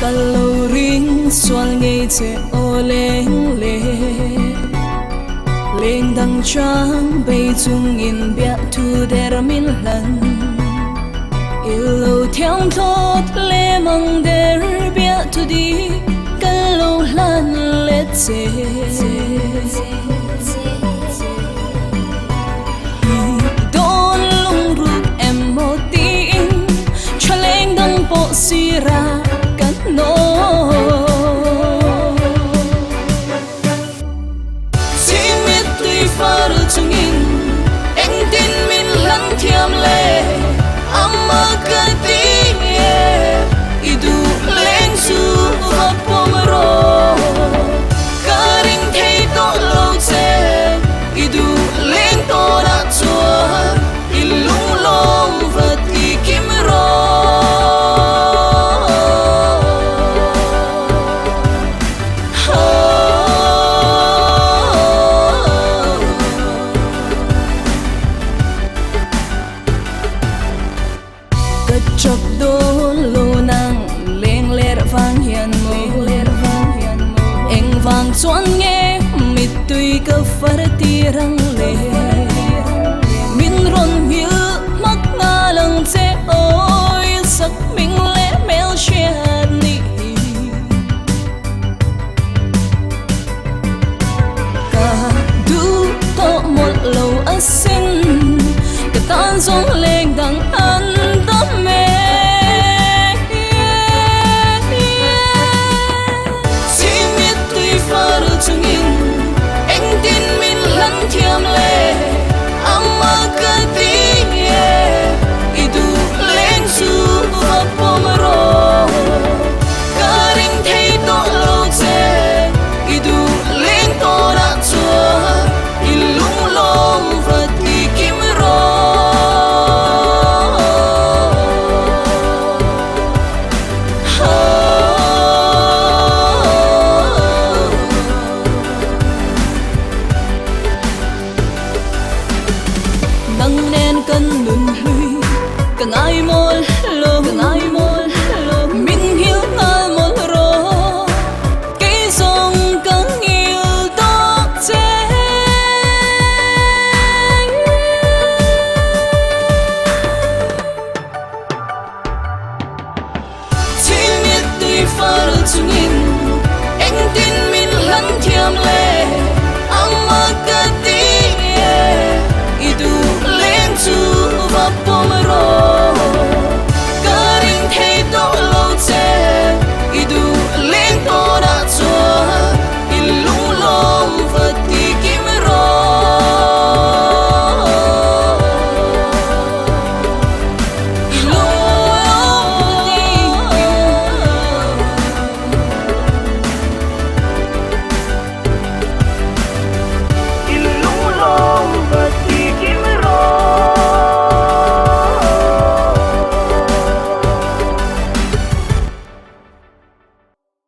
Caloring xoan ngay che ô lên lê lên đằng trắng bay chung in bia thu der min lần yêu theo thốt lê mang der bia thu đi calo lan lê che don lung rut em một tiếng cho lên đằng bộ sira no xin biết tuy phá được chung in anh tin mình lắng thiam lệ amma cái tiếng idu lên su và pomero karing thấy to lâu che idu lên to đã chua ilung long vật đi kim ro chọc đôi lô nàng lên lệ vang hiền mô anh vang choan nghe mít tùy cơ phật tirang lệ min ron hiu mắc nga lăng che ôi sắc mình lệ mèo che ni cả du to một lầu ở sinh cái tan giống lên đằng ăn đam mê anh tin mình lắng thiam lệ amma cái tiếng idu lên su và pomero karing thấy to lâu che idu lên to đã chua ilung long vật đi kim ro nâng nên cân lùn lùi càng ai môn lô mình hiểu ngờ một rô cái dòng càng yêu tóc che chỉ biết tuy phá được chung in anh tin mình lắng thiam lệ